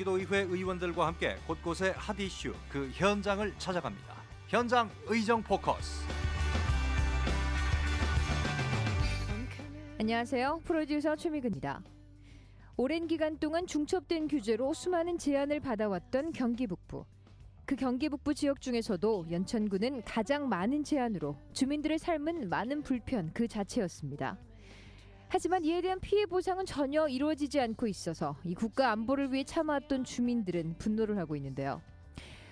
경기도의회 의원들과 함께 곳곳의 핫 이슈 그 현장을 찾아갑니다. 현장 의정 포커스. 안녕하세요. 프로듀서 최미근입니다. 오랜 기간 동안 중첩된 규제로 수많은 제한을 받아왔던 경기 북부. 그 경기 북부 지역 중에서도 연천군은 가장 많은 제한으로 주민들의 삶은 많은 불편 그 자체였습니다. 하지만 이에 대한 피해 보상은 전혀 이루어지지 않고 있어서 이 국가 안보를 위해 참아왔던 주민들은 분노를 하고 있는데요.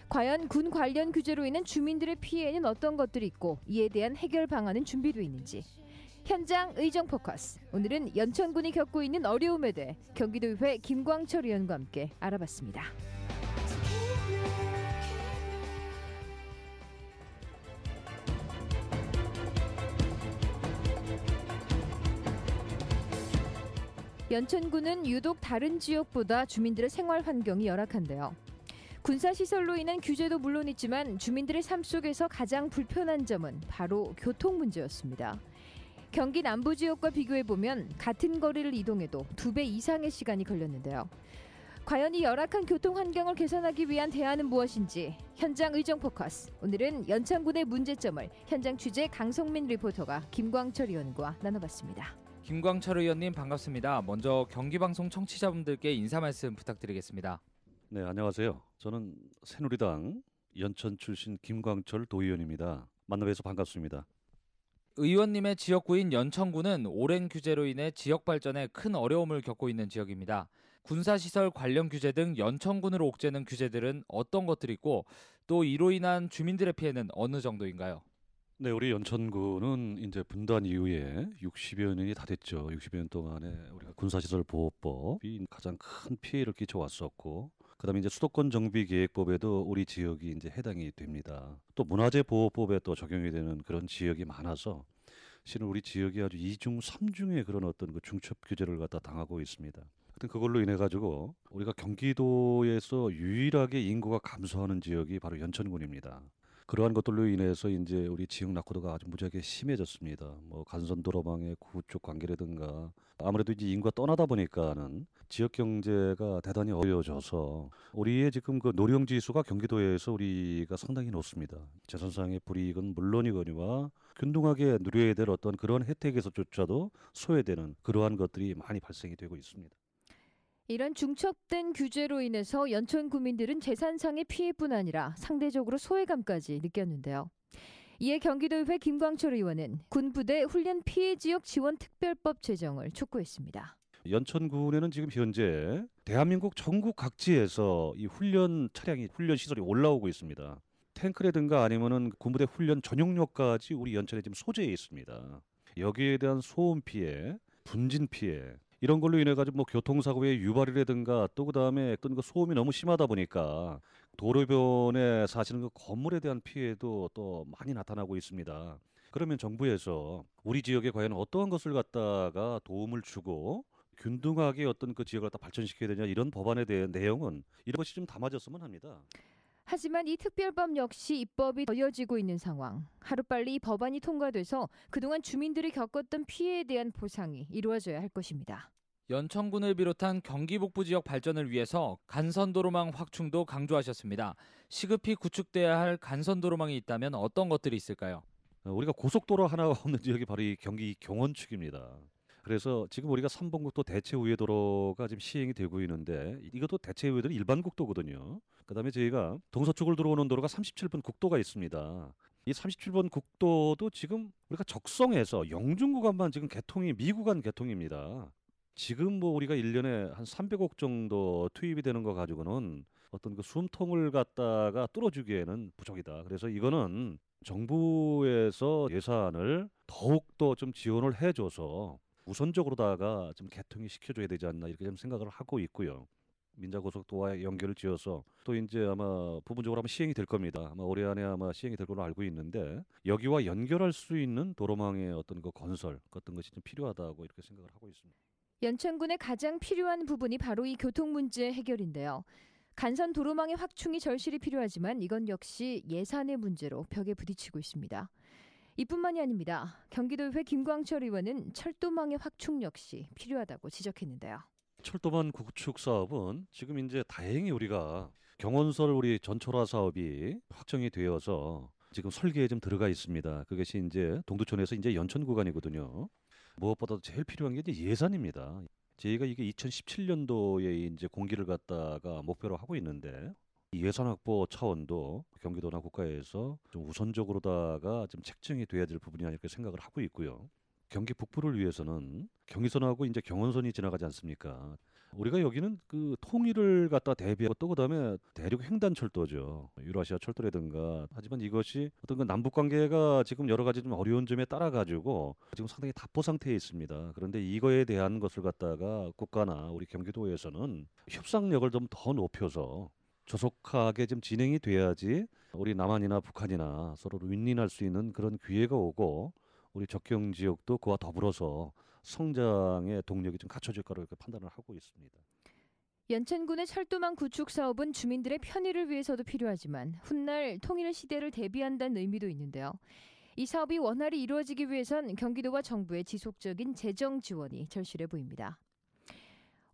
과연 군 관련 규제로 인한 주민들의 피해는 어떤 것들이 있고 이에 대한 해결 방안은 준비되어 있는지. 현장 의정 포커스. 오늘은 연천군이 겪고 있는 어려움에 대해 경기도의회 김광철 의원과 함께 알아봤습니다. 연천군은 유독 다른 지역보다 주민들의 생활 환경이 열악한데요. 군사시설로 인한 규제도 물론 있지만 주민들의 삶 속에서 가장 불편한 점은 바로 교통 문제였습니다. 경기 남부 지역과 비교해보면 같은 거리를 이동해도 2배 이상의 시간이 걸렸는데요. 과연 이 열악한 교통 환경을 개선하기 위한 대안은 무엇인지 현장 의정 포커스. 오늘은 연천군의 문제점을 현장 취재 강성민 리포터가 김광철 의원과 나눠봤습니다. 김광철 의원님 반갑습니다. 먼저 경기방송 청취자분들께 인사 말씀 부탁드리겠습니다. 네, 안녕하세요. 저는 새누리당 연천 출신 김광철 도의원입니다. 만나뵈서 반갑습니다. 의원님의 지역구인 연천군은 오랜 규제로 인해 지역 발전에 큰 어려움을 겪고 있는 지역입니다. 군사시설 관련 규제 등 연천군으로 옥죄는 규제들은 어떤 것들이 있고 또 이로 인한 주민들의 피해는 어느 정도인가요? 네, 우리 연천군은 이제 분단 이후에 60여 년이 다 됐죠. 60여 년 동안에 우리가 군사시설 보호법이 가장 큰 피해를 끼쳐왔었고, 그다음에 이제 수도권 정비 계획법에도 우리 지역이 이제 해당이 됩니다. 또 문화재 보호법에 또 적용이 되는 그런 지역이 많아서 실은 우리 지역이 아주 이중 삼중의 그런 어떤 그 중첩 규제를 갖다 당하고 있습니다. 하여튼 그걸로 인해 가지고 우리가 경기도에서 유일하게 인구가 감소하는 지역이 바로 연천군입니다. 그러한 것들로 인해서 이제 우리 지역 낙후도가 아주 무지하게 심해졌습니다. 뭐 간선도로망의 구축 관계라든가 아무래도 이제 인구가 떠나다 보니까는 지역 경제가 대단히 어려워져서 우리의 지금 그 노령 지수가 경기도에서 우리가 상당히 높습니다. 재산상의 불이익은 물론이거니와 균등하게 누려야 될 어떤 그런 혜택에서조차도 소외되는 그러한 것들이 많이 발생이 되고 있습니다. 이런 중첩된 규제로 인해서 연천 구민들은 재산상의 피해뿐 아니라 상대적으로 소외감까지 느꼈는데요. 이에 경기도의회 김광철 의원은 군부대 훈련 피해 지역 지원 특별법 제정을 촉구했습니다. 연천군에는 지금 현재 대한민국 전국 각지에서 이 훈련 차량이 훈련 시설이 올라오고 있습니다. 탱크라든가 아니면은 군부대 훈련 전용료까지 우리 연천에 지금 소재해 있습니다. 여기에 대한 소음 피해, 분진 피해 이런 걸로 인해 가지고 뭐 교통사고의 유발이라든가 또 그다음에 어떤 그 소음이 너무 심하다 보니까 도로변에 사시는 그 건물에 대한 피해도 또 많이 나타나고 있습니다. 그러면 정부에서 우리 지역에 과연 어떠한 것을 갖다가 도움을 주고 균등하게 어떤 그 지역을 갖다 발전시켜야 되냐 이런 법안에 대한 내용은 이런 것이 좀 담아졌으면 합니다. 하지만 이 특별법 역시 입법이 더뎌지고 있는 상황. 하루빨리 이 법안이 통과돼서 그동안 주민들이 겪었던 피해에 대한 보상이 이루어져야 할 것입니다. 연천군을 비롯한 경기 북부 지역 발전을 위해서 간선도로망 확충도 강조하셨습니다. 시급히 구축돼야 할 간선도로망이 있다면 어떤 것들이 있을까요? 우리가 고속도로 하나가 없는 지역이 바로 이 경기 경원축입니다. 그래서 지금 우리가 3번국도 대체우회도로가 지금 시행이 되고 있는데 이것도 대체우회도는 일반국도거든요. 그다음에 저희가 동서쪽을 들어오는 도로가 37번 국도가 있습니다. 이 37번 국도도 지금 우리가 적성에서 영중 구간만 지금 개통이 미구간 개통입니다. 지금 뭐 우리가 1년에 한 300억 정도 투입이 되는 거 가지고는 어떤 그 숨통을 갖다가 뚫어주기에는 부족이다. 그래서 이거는 정부에서 예산을 더욱더 좀 지원을 해줘서 우선적으로다가 좀 개통이 시켜줘야 되지 않나 이렇게 좀 생각을 하고 있고요. 민자고속도와 연결을 지어서 또 이제 아마 부분적으로 아마 시행이 될 겁니다. 아마 올해 안에 아마 시행이 될 걸로 알고 있는데 여기와 연결할 수 있는 도로망의 어떤 그 건설 어떤 것이 좀 필요하다고 이렇게 생각을 하고 있습니다. 연천군에 가장 필요한 부분이 바로 이 교통 문제 해결인데요. 간선 도로망의 확충이 절실히 필요하지만 이건 역시 예산의 문제로 벽에 부딪히고 있습니다. 이뿐만이 아닙니다. 경기도의회 김광철 의원은 철도망의 확충 역시 필요하다고 지적했는데요. 철도망 구축 사업은 지금 이제 다행히 우리가 경원설 우리 전철화 사업이 확정이 되어서 지금 설계에 좀 들어가 있습니다. 그것이 이제 동두천에서 이제 연천 구간이거든요. 무엇보다도 제일 필요한 게 이제 예산입니다. 저희가 이게 2017년도에 이제 공기를 갖다가 목표로 하고 있는데 이 예산 확보 차원도 경기도나 국가에서 좀 우선적으로다가 좀 책정이 돼야 될 부분이 아닐까 생각을 하고 있고요. 경기 북부를 위해서는 경의선하고 이제 경원선이 지나가지 않습니까? 우리가 여기는 그 통일을 갖다 대비하고 또 그다음에 대륙 횡단철도죠. 유라시아 철도라든가. 하지만 이것이 어떤 그 남북 관계가 지금 여러 가지 좀 어려운 점에 따라 가지고 지금 상당히 답보 상태에 있습니다. 그런데 이거에 대한 것을 갖다가 국가나 우리 경기도에서는 협상력을 좀 더 높여서 조속하게 좀 진행이 돼야지 우리 남한이나 북한이나 서로를 윈윈할 수 있는 그런 기회가 오고 우리 접경 지역도 그와 더불어서 성장의 동력이 좀 갖춰질 거라고 이렇게 판단을 하고 있습니다. 연천군의 철도망 구축 사업은 주민들의 편의를 위해서도 필요하지만 훗날 통일 시대를 대비한다는 의미도 있는데요. 이 사업이 원활히 이루어지기 위해선 경기도와 정부의 지속적인 재정 지원이 절실해 보입니다.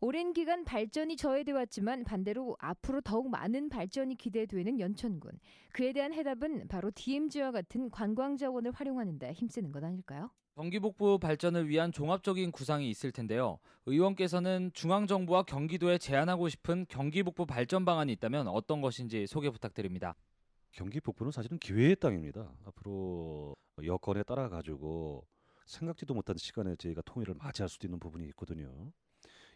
오랜 기간 발전이 저해돼 왔지만 반대로 앞으로 더욱 많은 발전이 기대되는 연천군. 그에 대한 해답은 바로 DMZ와 같은 관광 자원을 활용하는 데 힘쓰는 것 아닐까요? 경기 북부 발전을 위한 종합적인 구상이 있을 텐데요. 의원께서는 중앙정부와 경기도에 제안하고 싶은 경기 북부 발전 방안이 있다면 어떤 것인지 소개 부탁드립니다. 경기 북부는 사실은 기회의 땅입니다. 앞으로 여건에 따라 가지고 생각지도 못한 시간에 저희가 통일을 맞이할 수도 있는 부분이 있거든요.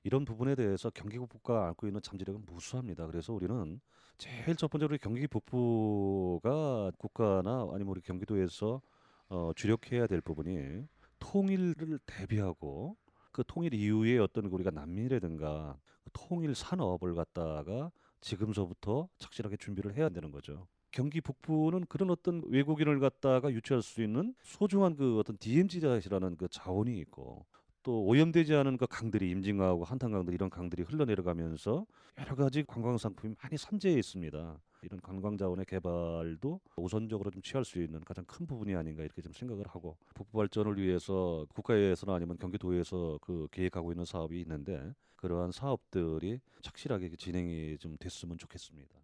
이런 부분에 대해서 경기 북부가 안고 있는 잠재력은 무수합니다. 그래서 우리는 제일 첫 번째로 경기 북부가 국가나 아니면 우리 경기도에서 주력해야 될 부분이 통일을 대비하고 그 통일 이후에 어떤 우리가 난민이라든가 통일 산업을 갖다가 지금서부터 착실하게 준비를 해야 되는 거죠. 경기 북부는 그런 어떤 외국인을 갖다가 유치할 수 있는 소중한 그 어떤 DMZ라는 그 자원이 있고 또 오염되지 않은 그 강들이 임진강하고 한탄강들 이런 강들이 흘러내려가면서 여러 가지 관광 상품이 많이 산재해 있습니다. 이런 관광 자원의 개발도 우선적으로 좀 취할 수 있는 가장 큰 부분이 아닌가 이렇게 좀 생각을 하고 북부 발전을 위해서 국가에서나 아니면 경기도에서 그 계획하고 있는 사업이 있는데 그러한 사업들이 착실하게 진행이 좀 됐으면 좋겠습니다.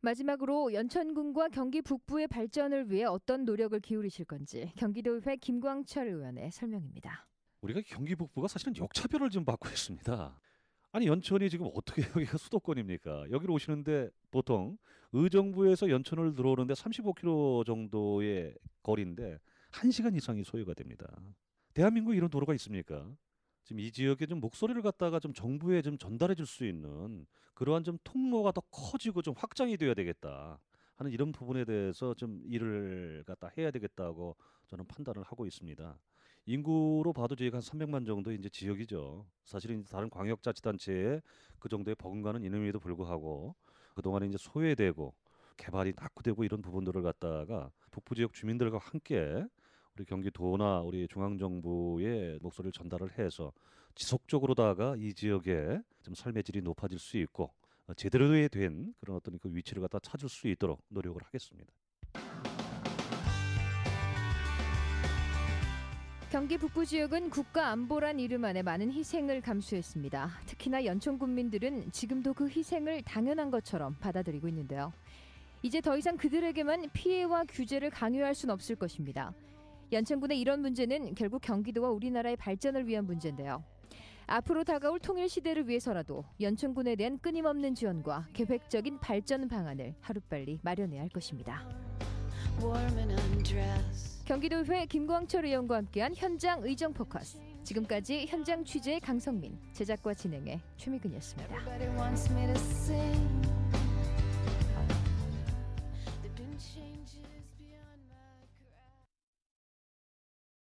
마지막으로 연천군과 경기 북부의 발전을 위해 어떤 노력을 기울이실 건지 경기도의회 김광철 의원의 설명입니다. 우리가 경기 북부가 사실은 역차별을 좀 받고 있습니다. 아니 연천이 지금 어떻게 여기가 수도권입니까? 여기로 오시는데 보통 의정부에서 연천을 들어오는데 35km 정도의 거리인데 1시간 이상이 소요가 됩니다. 대한민국에 이런 도로가 있습니까? 지금 이 지역에 좀 목소리를 갖다가 좀 정부에 좀 전달해 줄 수 있는 그러한 좀 통로가 더 커지고 좀 확장이 돼야 되겠다 하는 이런 부분에 대해서 좀 일을 갖다 해야 되겠다고 저는 판단을 하고 있습니다. 인구로 봐도 저희가 한 300만 정도 이제 지역이죠. 사실은 다른 광역자치단체에 그 정도의 버금가는 있음에도 불구하고 그동안에 이제 소외되고 개발이 낙후되고 이런 부분들을 갖다가 북부 지역 주민들과 함께 우리 경기도나 우리 중앙정부의 목소리를 전달을 해서 지속적으로다가 이 지역에 좀 삶의 질이 높아질 수 있고 제대로 된 그런 어떤 그 위치를 갖다 찾을 수 있도록 노력을 하겠습니다. 경기 북부 지역은 국가 안보란 이름 안에 많은 희생을 감수했습니다. 특히나 연천 군민들은 지금도 그 희생을 당연한 것처럼 받아들이고 있는데요. 이제 더 이상 그들에게만 피해와 규제를 강요할 순 없을 것입니다. 연천군의 이런 문제는 결국 경기도와 우리나라의 발전을 위한 문제인데요. 앞으로 다가올 통일 시대를 위해서라도 연천군에 대한 끊임없는 지원과 계획적인 발전 방안을 하루빨리 마련해야 할 것입니다. 경기도의회 김광철 의원과 함께한 현장 의정 포커스. 지금까지 현장 취재 강성민, 제작과 진행의 최미근이었습니다.